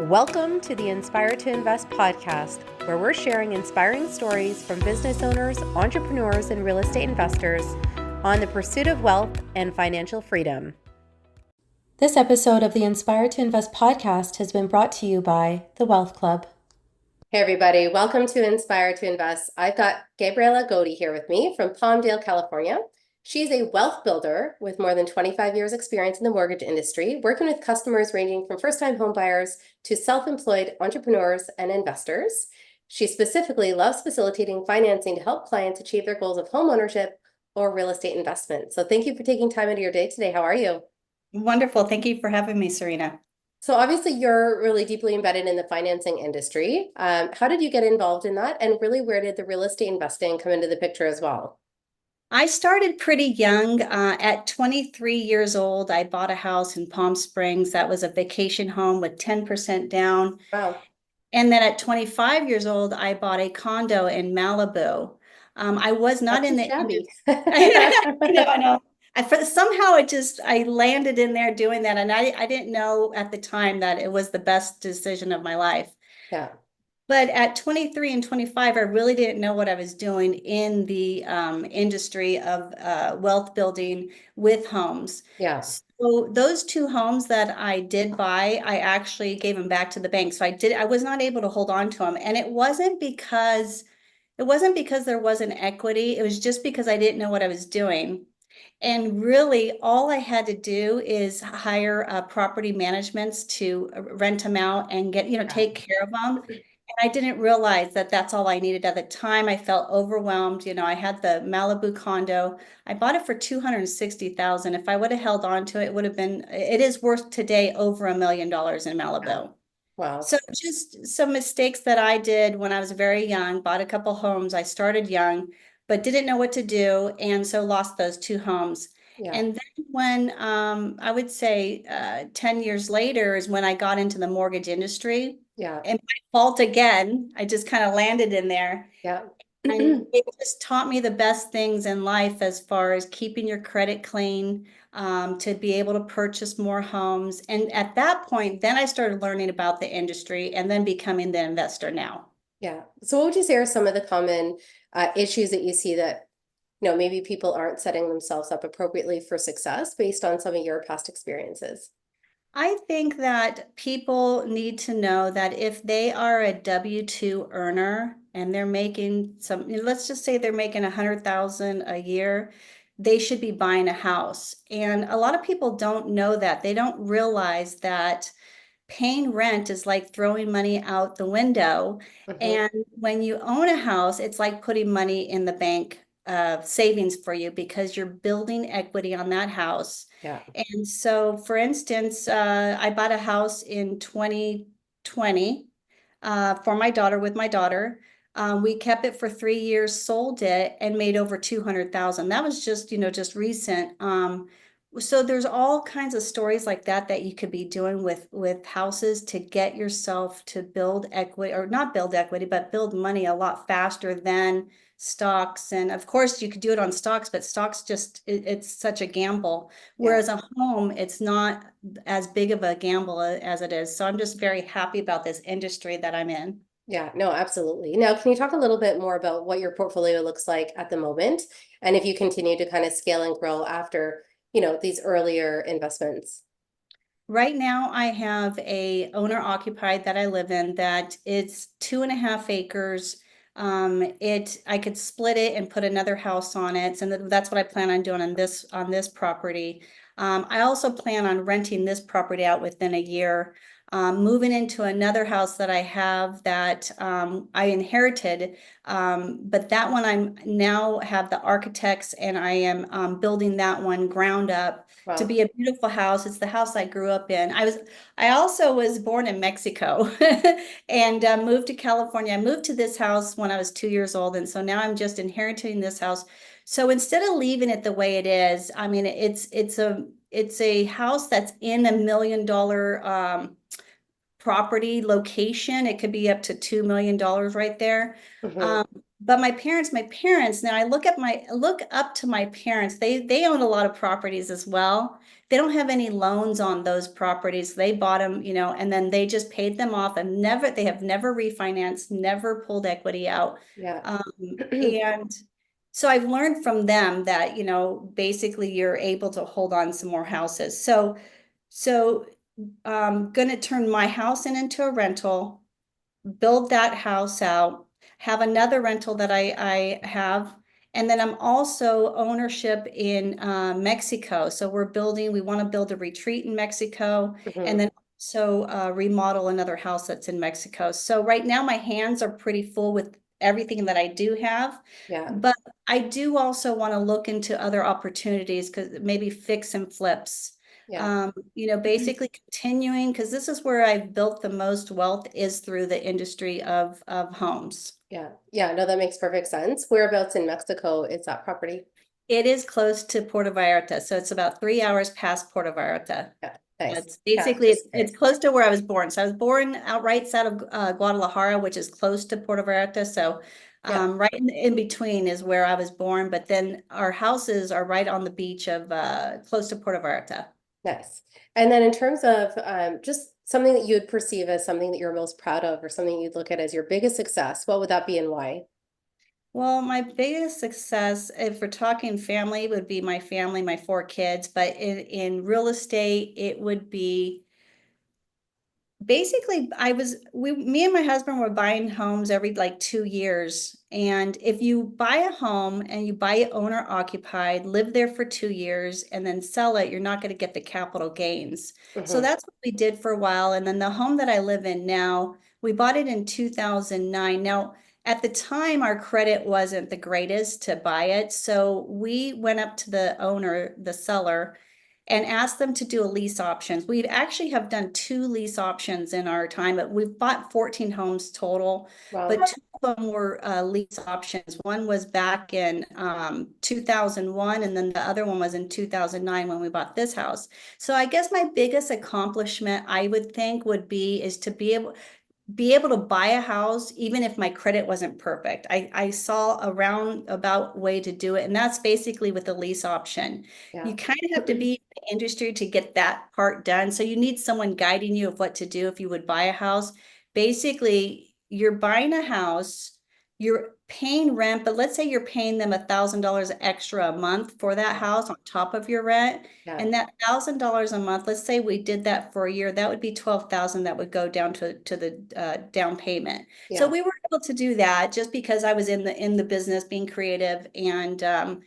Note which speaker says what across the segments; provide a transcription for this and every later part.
Speaker 1: Welcome to the Inspire to Invest podcast, where we're sharing inspiring stories from business owners, entrepreneurs, and real estate investors on the pursuit of wealth and financial freedom. This episode of the Inspire to Invest podcast has been brought to you by the Wealth Club. Hey everybody, welcome to Inspire to Invest. I've got Gabriella Godde here with me from Palmdale, California. She's a wealth builder with more than 25 years experience in the mortgage industry, working with customers ranging from first-time homebuyers to self-employed entrepreneurs and investors. She specifically loves facilitating financing to help clients achieve their goals of homeownership or real estate investment. So thank you for taking time out of your day today. How are you?
Speaker 2: Wonderful. Thank you for having me, Serena.
Speaker 1: So obviously you're really deeply embedded in the financing industry. How did you get involved in that? And really, where did the real estate investing come into the picture as well?
Speaker 2: I started pretty young. At 23 years old, I bought a house in Palm Springs that was a vacation home with 10% down.
Speaker 1: Wow.
Speaker 2: And then at 25 years old, I bought a condo in Malibu. I was not
Speaker 1: That's
Speaker 2: in
Speaker 1: so
Speaker 2: the
Speaker 1: shabby.
Speaker 2: I know. Somehow I landed in there doing that. And I didn't know at the time that it was the best decision of my life.
Speaker 1: Yeah.
Speaker 2: But at 23 and 25, I really didn't know what I was doing in the industry of wealth building with homes.
Speaker 1: Yeah.
Speaker 2: So those two homes that I did buy, I actually gave them back to the bank. So I was not able to hold on to them. And it wasn't because there wasn't equity. It was just because I didn't know what I was doing. And really, all I had to do is hire property managements to rent them out and take care of them. And I didn't realize that that's all I needed at the time. I felt overwhelmed. I had the Malibu condo. I bought it for $260,000. If I would have held on to it, it is worth today over $1 million in Malibu.
Speaker 1: Wow.
Speaker 2: So just some mistakes that I did when I was very young, bought a couple homes. I started young, but didn't know what to do. And so lost those two homes.
Speaker 1: Yeah.
Speaker 2: And then when I would say 10 years later is when I got into the mortgage industry.
Speaker 1: Yeah.
Speaker 2: And my fault again, I just kind of landed in there.
Speaker 1: Yeah.
Speaker 2: And it just taught me the best things in life as far as keeping your credit clean, to be able to purchase more homes. And at that point, then I started learning about the industry and then becoming the investor now.
Speaker 1: Yeah. So what would you say are some of the common issues that you see that, maybe people aren't setting themselves up appropriately for success based on some of your past experiences?
Speaker 2: I think that people need to know that if they are a W-2 earner and they're making let's just say they're making 100,000 a year, they should be buying a house. And a lot of people don't know that. They don't realize that paying rent is like throwing money out the window. And when you own a house, it's like putting money in the bank savings for you because you're building equity on that house.
Speaker 1: Yeah.
Speaker 2: And so, for instance, I bought a house in 2020 for my daughter with my daughter. We kept it for 3 years, sold it, and made over 200,000. That was just recent. So there's all kinds of stories like that you could be doing with houses to get yourself to build equity, or not build equity, but build money a lot faster than stocks. And of course you could do it on stocks, but stocks it's such a gamble. Whereas a home, it's not as big of a gamble as it is. So I'm just very happy about this industry that I'm in.
Speaker 1: Yeah, no, absolutely. Now, can you talk a little bit more about what your portfolio looks like at the moment, and if you continue to kind of scale and grow after, these earlier investments?
Speaker 2: Right now, I have a owner occupied that I live in that it's 2.5 acres. I could split it and put another house on it, and that's what I plan on doing on this property. I also plan on renting this property out within a year. Moving into another house that I have that I inherited, but that one I'm now have the architects and I am building that one ground up to be a beautiful house. It's the house I grew up in. I also was born in Mexico and moved to California. I moved to this house when I was 2 years old, and so now I'm just inheriting this house. So instead of leaving it the way it is, I mean, it's a house that's in $1 million property location. It could be up to $2 million right there. But my parents, now I look up to my parents. They own a lot of properties as well. they don't have any loans on those properties. They bought them, and then they just paid them off and they have never refinanced, never pulled equity out.
Speaker 1: Yeah.
Speaker 2: And so I've learned from them that, basically you're able to hold on some more houses. So going to turn my house into a rental, build that house out, have another rental that I have, and then I'm also ownership in Mexico. So we want to build a retreat in Mexico, and
Speaker 1: Mhm.
Speaker 2: then so remodel another house that's in Mexico. So right now my hands are pretty full with everything that I do have,
Speaker 1: Yeah.
Speaker 2: but I do also want to look into other opportunities because maybe fix and flips.
Speaker 1: Yeah.
Speaker 2: Basically continuing, because this is where I've built the most wealth is through the industry of homes.
Speaker 1: Yeah. Yeah. No, that makes perfect sense. Whereabouts in Mexico is that property?
Speaker 2: It is close to Puerto Vallarta, so it's about 3 hours past Puerto Vallarta.
Speaker 1: Yeah. Nice.
Speaker 2: It's
Speaker 1: Yeah.
Speaker 2: basically
Speaker 1: Just
Speaker 2: it's
Speaker 1: curious.
Speaker 2: close to where I was born. So I was born out right side of Guadalajara, which is close to Puerto Vallarta. So
Speaker 1: Yeah.
Speaker 2: right in between is where I was born, but then our houses are right on the beach of close to Puerto Vallarta.
Speaker 1: Nice. And then in terms of just something that you would perceive as something that you're most proud of or something you'd look at as your biggest success, what would that be and why?
Speaker 2: Well, my biggest success, if we're talking family, would be my family, my 4 kids. But in real estate, it would be basically me and my husband were buying homes every like 2 years. And if you buy a home and you buy it owner occupied, live there for 2 years and then sell it, you're not going to get the capital gains. So
Speaker 1: Hmm.
Speaker 2: that's what we did for a while. And then the home that I live in now, we bought it in 2009. Now, at the time, our credit wasn't the greatest to buy it. So we went up to the owner, the seller, and ask them to do a lease options. We actually have done 2 lease options in our time, but we've bought 14 homes total,
Speaker 1: Wow.
Speaker 2: but 2 of them were lease options. One was back in 2001, and then the other one was in 2009 when we bought this house. So I guess my biggest accomplishment, I would think, would be is to be able to buy a house even if my credit wasn't perfect. I saw a roundabout way to do it, and that's basically with the lease option.
Speaker 1: Yeah.
Speaker 2: You kind of have to be in the industry to get that part done. So you need someone guiding you of what to do if you would buy a house. Basically, you're buying a house, you're paying rent, but let's say you're paying them $1,000 extra a month for that house on top of your rent.
Speaker 1: Yeah.
Speaker 2: And that $1,000 a month, let's say we did that for a year, that would be 12,000 that would go down to the down payment. So
Speaker 1: Yeah.
Speaker 2: we were able to do that just because I was in the business being creative. And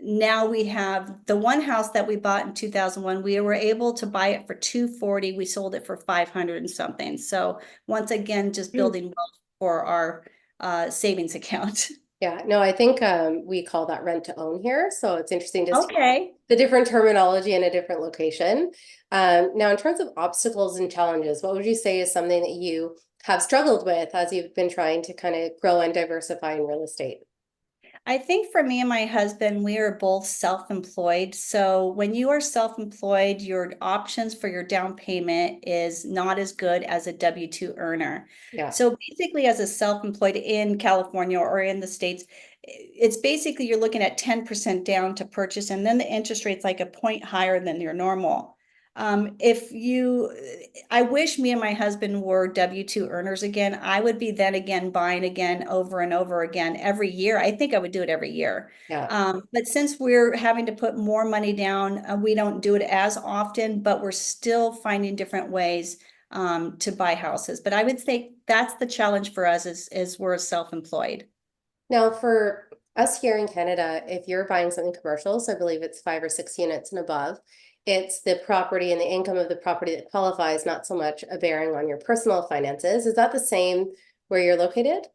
Speaker 2: now we have the one house that we bought in 2001. We were able to buy it for 240. We sold it for 500 and something. So once again, just building wealth for our savings account.
Speaker 1: Yeah. No, I think we call that rent to own here. So it's interesting just
Speaker 2: Okay.
Speaker 1: the different terminology in a different location. Now, in terms of obstacles and challenges, what would you say is something that you have struggled with as you've been trying to kind of grow and diversify in real estate?
Speaker 2: I think for me and my husband, we are both self-employed. So when you are self-employed, your options for your down payment is not as good as a W-2 earner.
Speaker 1: Yeah.
Speaker 2: So basically, as a self-employed in California or in the States, it's basically you're looking at 10% down to purchase, and then the interest rate's like a point higher than your normal. If you, I wish me and my husband were W-2 earners again. I would be then again buying again over and over again every year. I think I would do it every year.
Speaker 1: Yeah.
Speaker 2: But since we're having to put more money down, we don't do it as often, but we're still finding different ways to buy houses. But I would say that's the challenge for us is we're self-employed.
Speaker 1: Now, for us here in Canada, if you're buying something commercial, so I believe it's 5 or 6 units and above, it's the property and the income of the property that qualifies, not so much a bearing on your personal finances. Is that the same where you're located?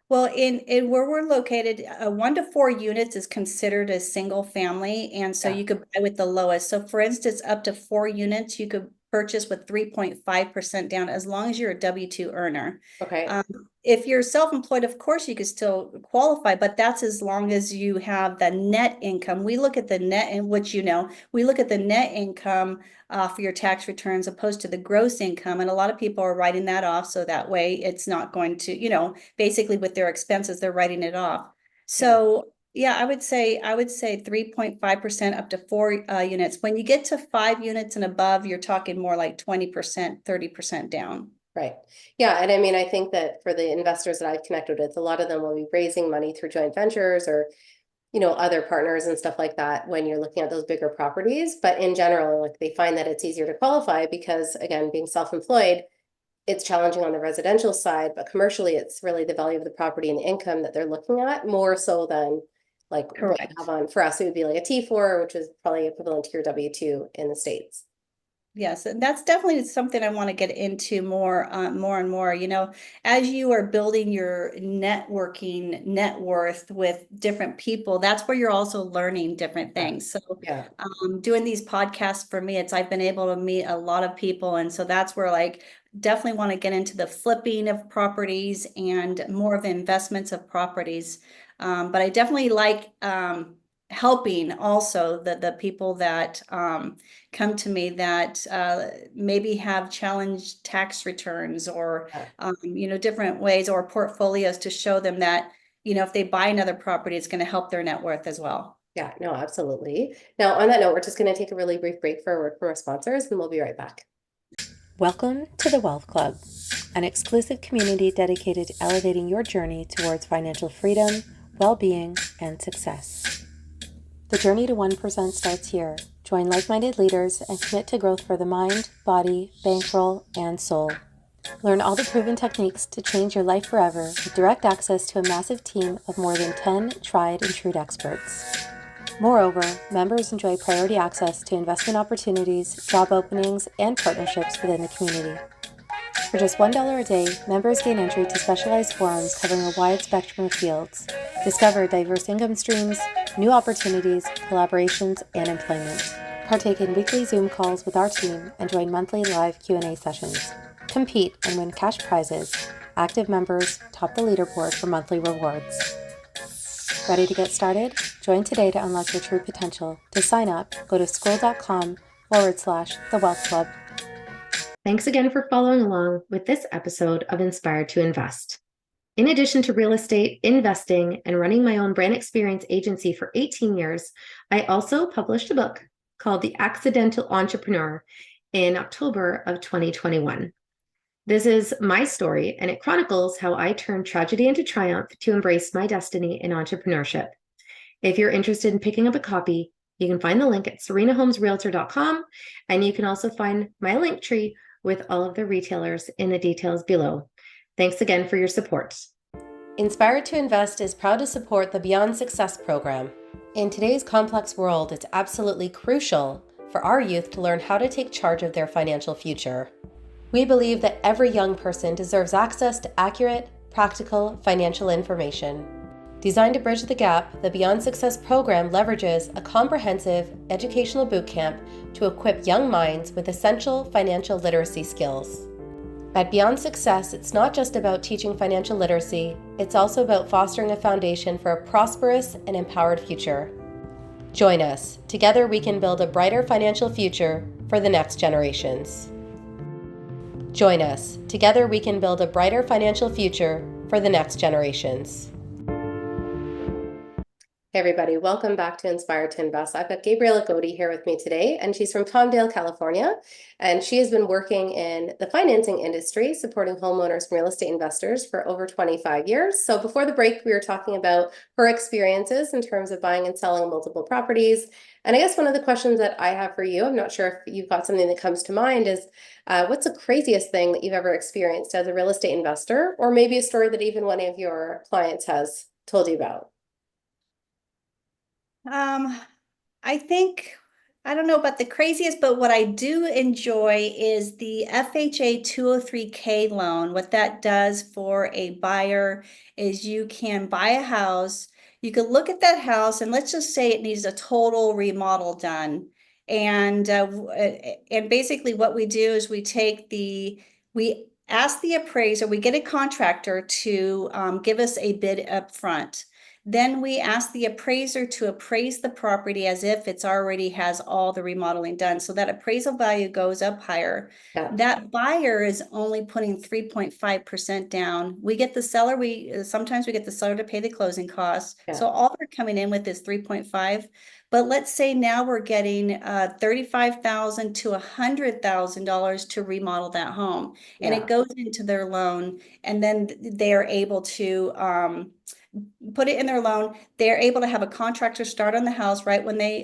Speaker 2: Well, in where we're located, 1 to 4 units is considered a single family, and so
Speaker 1: Yeah.
Speaker 2: you could buy with the lowest. So for instance, up to 4 units, you could purchase with 3.5% down as long as you're a W-2 earner.
Speaker 1: Okay.
Speaker 2: Um, if you're self-employed, of course, you could still qualify, but that's as long as you have the net income. We look at the net, in which we look at the net income for your tax returns opposed to the gross income, and a lot of people are writing that off, so that way it's not going to, basically with their expenses, they're writing it off.
Speaker 1: Yeah.
Speaker 2: So Yeah, I would say 3.5% up to 4 units. When you get to 5 units and above, you're talking more like 20%, 30% down.
Speaker 1: Right. Yeah. And I mean, I think that for the investors that I've connected with, a lot of them will be raising money through joint ventures or, other partners and stuff like that when you're looking at those bigger properties. But in general, like they find that it's easier to qualify because, again, being self-employed, it's challenging on the residential side, but commercially, it's really the value of the property and the income that they're looking at more so than like what you have
Speaker 2: Correct.
Speaker 1: on, for us, it would be like a T4, which is probably equivalent to your W2 in the States.
Speaker 2: Yes, and that's definitely something I want to get into more and more. As you are building your networking net worth with different people, that's where you're also learning different
Speaker 1: Yeah.
Speaker 2: things. So,
Speaker 1: Yeah.
Speaker 2: doing these podcasts for me, I've been able to meet a lot of people, and so that's where like definitely want to get into the flipping of properties and more of the investments of properties. But I definitely like helping also the people that come to me that maybe have challenged tax returns or
Speaker 1: Yeah.
Speaker 2: different ways or portfolios to show them that if they buy another property, it's going to help their net worth as well.
Speaker 1: Yeah, no, absolutely. Now, on that note, we're just going to take a really brief break for a word from our sponsors, and we'll be right back. Welcome to the Wealth Club, an exclusive community dedicated to elevating your journey towards financial freedom, well-being, and success. The journey to 1% starts here. Join like-minded leaders and commit to growth for the mind, body, bankroll, and soul. Learn all the proven techniques to change your life forever with direct access to a massive team of more than 10 tried and true experts. Moreover, members enjoy priority access to investment opportunities, job openings, and partnerships within the community. For just $1 a day, members gain entry to specialized forums covering a wide spectrum of fields, discover diverse income streams, new opportunities, collaborations, and employment. Partake in weekly Zoom calls with our team and join monthly live Q&A sessions. Compete and win cash prizes. Active members top the leaderboard for monthly rewards. Ready to get started? Join today to unlock your true potential. To sign up, go to scroll.com/The Wealth Club. Thanks again for following along with this episode of Inspired to Invest. In addition to real estate, investing, and running my own brand experience agency for 18 years, I also published a book called The Accidental Entrepreneur in October of 2021. This is my story, and it chronicles how I turned tragedy into triumph to embrace my destiny in entrepreneurship. If you're interested in picking up a copy, you can find the link at serenahomesrealtor.com, and you can also find my link tree with all of the retailers in the details below. Thanks again for your support. Inspired to Invest is proud to support the Beyond Success program. In today's complex world, it's absolutely crucial for our youth to learn how to take charge of their financial future. We believe that every young person deserves access to accurate, practical financial information. Designed to bridge the gap, the Beyond Success program leverages a comprehensive educational bootcamp to equip young minds with essential financial literacy skills. At Beyond Success, it's not just about teaching financial literacy, it's also about fostering a foundation for a prosperous and empowered future. Join us. Together we can build a brighter financial future for the next generations. Join us. Together we can build a brighter financial future for the next generations. Hey everybody, welcome back to Inspire to Invest. I've got Gabriella Godde here with me today, and she's from Palmdale, California, and she has been working in the financing industry, supporting homeowners and real estate investors for over 25 years. So before the break, we were talking about her experiences in terms of buying and selling multiple properties. And I guess one of the questions that I have for you, I'm not sure if you've got something that comes to mind, is what's the craziest thing that you've ever experienced as a real estate investor, or maybe a story that even one of your clients has told you about?
Speaker 2: I think, I don't know about the craziest, but what I do enjoy is the FHA 203K loan. What that does for a buyer is you can buy a house, you can look at that house, and let's just say it needs a total remodel done. And basically what we do is we ask the appraiser, we get a contractor to give us a bid up front. Then we ask the appraiser to appraise the property as if it's already has all the remodeling done. So that appraisal value goes up higher.
Speaker 1: Yeah.
Speaker 2: That buyer is only putting 3.5% down. We get the seller, sometimes we get the seller to pay the closing costs.
Speaker 1: Yeah.
Speaker 2: So all they're coming in with is 3.5. But let's say now we're getting $35,000 to $100,000 to remodel that home, and it
Speaker 1: Yeah.
Speaker 2: goes into their loan, and then they are able to put it in their loan. They're able to have a contractor start on the house right when they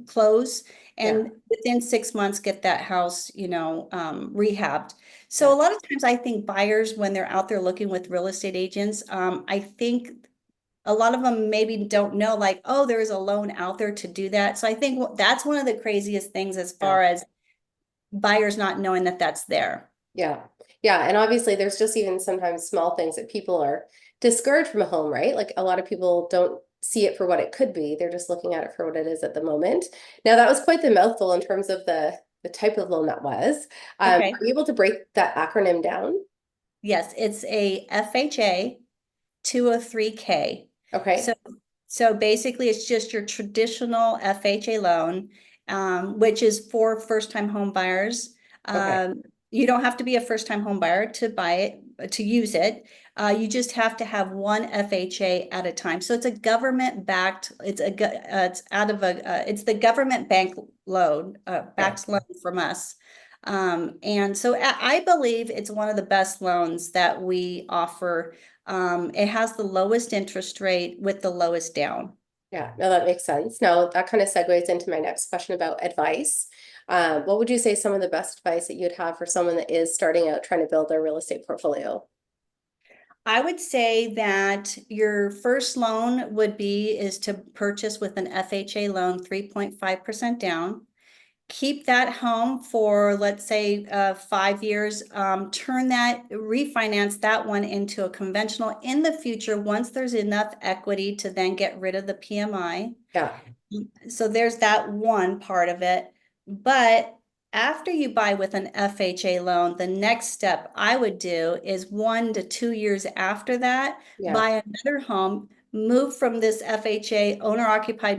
Speaker 2: close,
Speaker 1: Yeah.
Speaker 2: and within 6 months get that house, rehabbed. So
Speaker 1: Yeah.
Speaker 2: a lot of times I think buyers, when they're out there looking with real estate agents, I think a lot of them maybe don't know, like, oh, there is a loan out there to do that. So I think that's one of the craziest things as
Speaker 1: Yeah.
Speaker 2: far as buyers not knowing that that's there.
Speaker 1: Yeah. Yeah. And obviously, there's just even sometimes small things that people are discouraged from a home, right? Like a lot of people don't see it for what it could be. They're just looking at it for what it is at the moment. Now, that was quite the mouthful in terms of the type of loan that was.
Speaker 2: Okay.
Speaker 1: Are you able to break that acronym down?
Speaker 2: Yes, it's a FHA 203K.
Speaker 1: Okay.
Speaker 2: So, so basically it's just your traditional FHA loan, which is for first-time home buyers.
Speaker 1: Okay.
Speaker 2: You don't have to be a first-time home buyer to buy it, to use it. You just have to have one FHA at a time. So it's a government-backed, it's out of it's the government bank loan,
Speaker 1: Okay.
Speaker 2: backs loan from us. And so I believe it's one of the best loans that we offer. It has the lowest interest rate with the lowest down.
Speaker 1: Yeah, no, that makes sense. Now, that kind of segues into my next question about advice. What would you say some of the best advice that you'd have for someone that is starting out trying to build their real estate portfolio?
Speaker 2: I would say that your first loan is to purchase with an FHA loan, 3.5% down. Keep that home for, let's say, 5 years. Refinance that one into a conventional in the future once there's enough equity to then get rid of the PMI.
Speaker 1: Yeah.
Speaker 2: So there's that one part of it. But after you buy with an FHA loan, the next step I would do is 1 to 2 years after that,
Speaker 1: Yeah.
Speaker 2: buy another home, move from this FHA owner occupied,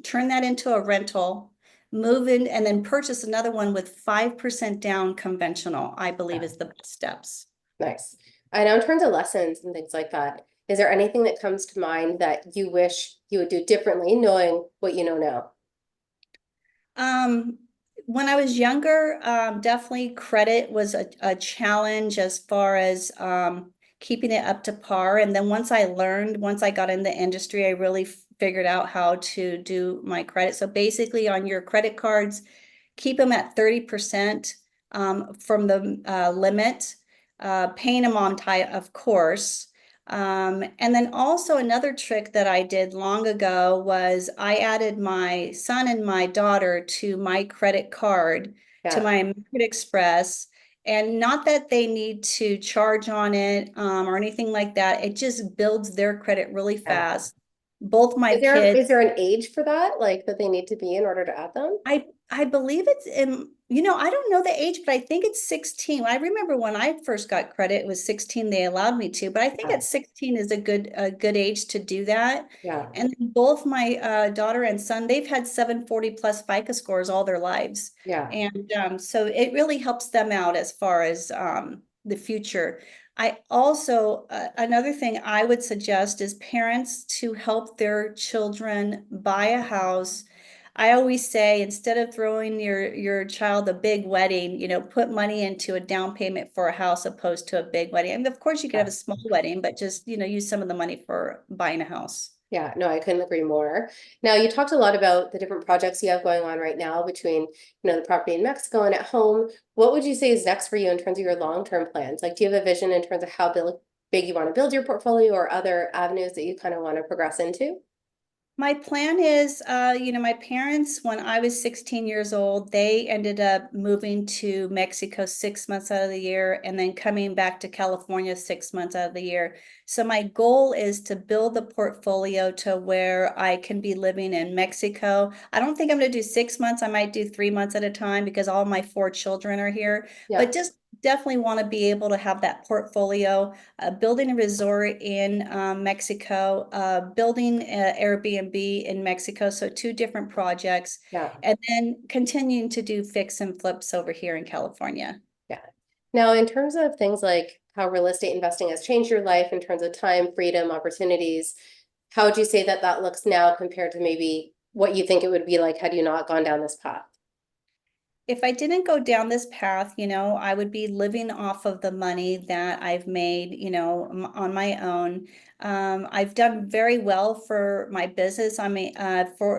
Speaker 2: turn that into a rental, move in, and then purchase another one with 5% down conventional, I believe
Speaker 1: Yeah.
Speaker 2: is the best steps.
Speaker 1: Nice. I know in terms of lessons and things like that, is there anything that comes to mind that you wish you would do differently, knowing what you know now?
Speaker 2: Um, when I was younger, definitely credit was a challenge as far as keeping it up to par. And then once I got in the industry, I really figured out how to do my credit. So basically, on your credit cards, keep them at 30% from the limit, paying them on time, of course. And then also another trick that I did long ago was I added my son and my daughter to my credit card, to
Speaker 1: Yeah.
Speaker 2: my American Express. And not that they need to charge on it or anything like that. It just builds their credit really
Speaker 1: Yeah.
Speaker 2: fast. Both my
Speaker 1: Is
Speaker 2: kids,
Speaker 1: there an age for that, like that they need to be in order to add them?
Speaker 2: I believe it's in, I don't know the age, but I think it's 16. I remember when I first got credit, it was 16 they allowed me to, but I think
Speaker 1: Yeah.
Speaker 2: at 16 is a good age to do that.
Speaker 1: Yeah.
Speaker 2: And then both my daughter and son, they've had 740 plus FICO scores all their lives.
Speaker 1: Yeah.
Speaker 2: And so it really helps them out as far as the future. I also, another thing I would suggest is parents to help their children buy a house. I always say, instead of throwing your child a big wedding, put money into a down payment for a house opposed to a big wedding. And of course you could have
Speaker 1: Yeah.
Speaker 2: a small wedding, but just, use some of the money for buying a house.
Speaker 1: Yeah, no, I couldn't agree more. Now, you talked a lot about the different projects you have going on right now between, the property in Mexico and at home. What would you say is next for you in terms of your long-term plans? Like, do you have a vision in terms of how big you want to build your portfolio or other avenues that you kind of want to progress into?
Speaker 2: My plan is, my parents, when I was 16 years old, they ended up moving to Mexico 6 months out of the year and then coming back to California 6 months out of the year. So my goal is to build the portfolio to where I can be living in Mexico. I don't think I'm going to do 6 months. I might do 3 months at a time because all my four children are here.
Speaker 1: Yeah.
Speaker 2: But just definitely want to be able to have that portfolio, building a resort in Mexico, building a Airbnb in Mexico. So two different projects,
Speaker 1: Yeah.
Speaker 2: and then continuing to do fix and flips over here in California.
Speaker 1: Yeah. Now, in terms of things like how real estate investing has changed your life in terms of time, freedom, opportunities, how would you say that that looks now compared to maybe what you think it would be like had you not gone down this path?
Speaker 2: If I didn't go down this path, I would be living off of the money that I've made, on my own. I've done very well for my business. I mean,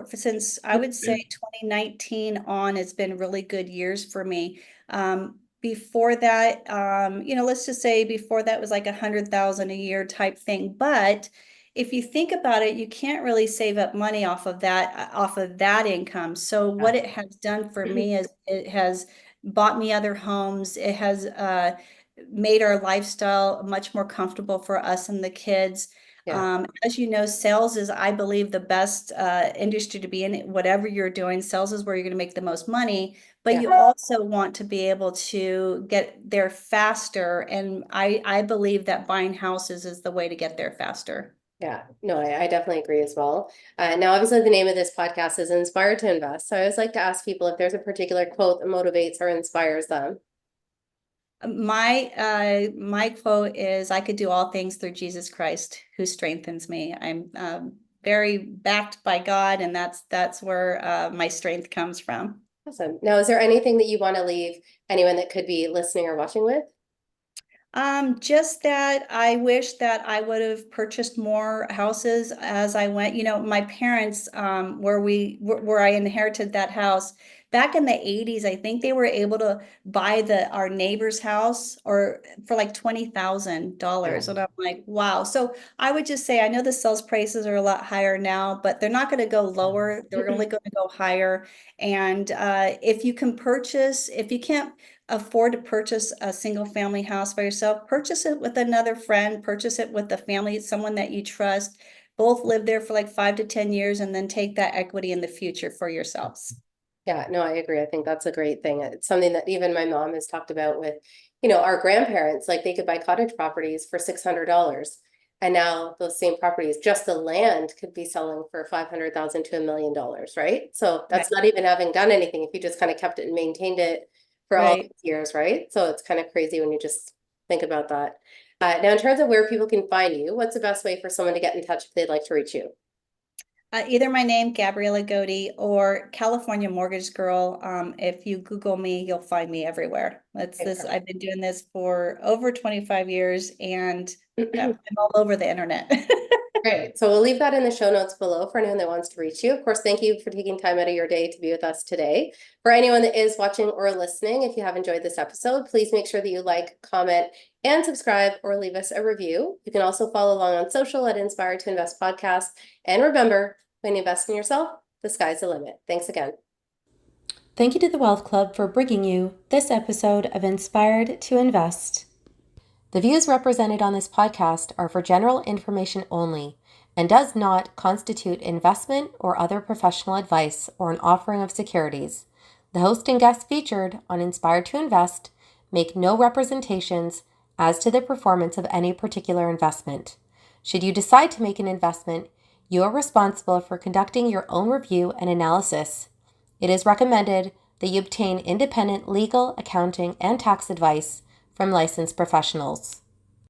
Speaker 2: since I would say 2019 on, it's been really good years for me. Before that, let's just say before that was like 100,000 a year type thing. But if you think about it, you can't really save up money off of that income. So what it has done for me is it has bought me other homes. It has made our lifestyle much more comfortable for us and the kids.
Speaker 1: Yeah.
Speaker 2: As you know, sales is, I believe, the best industry to be in. Whatever you're doing, sales is where you're going to make the most money. But
Speaker 1: Yeah.
Speaker 2: you also want to be able to get there faster. And I believe that buying houses is the way to get there faster.
Speaker 1: Yeah, no, I definitely agree as well. Now, obviously, the name of this podcast is Inspired to Invest. So I always like to ask people if there's a particular quote that motivates or inspires them.
Speaker 2: My quote is, I could do all things through Jesus Christ who strengthens me. I'm very backed by God, and that's where my strength comes from.
Speaker 1: Awesome. Now, is there anything that you want to leave anyone that could be listening or watching with?
Speaker 2: Just that I wish that I would have purchased more houses as I went. My parents, where I inherited that house back in the 80s, I think they were able to buy our neighbor's house or for like
Speaker 1: Yeah.
Speaker 2: $20,000. And I'm like, wow. So I would just say I know the sales prices are a lot higher now, but they're not going to go lower. They're only going to go higher. And if you can't afford to purchase a single family house by yourself, purchase it with another friend, purchase it with a family, someone that you trust. Both live there for like 5 to 10 years and then take that equity in the future for yourselves.
Speaker 1: Yeah, no, I agree. I think that's a great thing. It's something that even my mom has talked about with, our grandparents, like they could buy cottage properties for $600. And now those same properties, just the land could be selling for 500,000 to $1 million, right? So
Speaker 2: Right.
Speaker 1: that's not even having done anything if you just kind of kept it and maintained it for all
Speaker 2: Right.
Speaker 1: these years, right? So it's kind of crazy when you just think about that. Now, in terms of where people can find you, what's the best way for someone to get in touch if they'd like to reach you?
Speaker 2: Either my name, Gabriella Godde, or California Mortgage Girl. If you Google me, you'll find me everywhere.
Speaker 1: Okay,
Speaker 2: I've been doing this for over 25 years and
Speaker 1: perfect.
Speaker 2: I'm all over the internet.
Speaker 1: Great. So we'll leave that in the show notes below for anyone that wants to reach you. Of course, thank you for taking time out of your day to be with us today. For anyone that is watching or listening, if you have enjoyed this episode, please make sure that you like, comment, and subscribe or leave us a review. You can also follow along on social at Inspired to Invest Podcast. And remember, when you invest in yourself, the sky's the limit. Thanks again. Thank you to the Wealth Club for bringing you this episode of Inspired to Invest. The views represented on this podcast are for general information only and does not constitute investment or other professional advice or an offering of securities. The host and guests featured on Inspired to Invest make no representations as to the performance of any particular investment. Should you decide to make an investment, you are responsible for conducting your own review and analysis. It is recommended that you obtain independent legal, accounting, and tax advice from licensed professionals.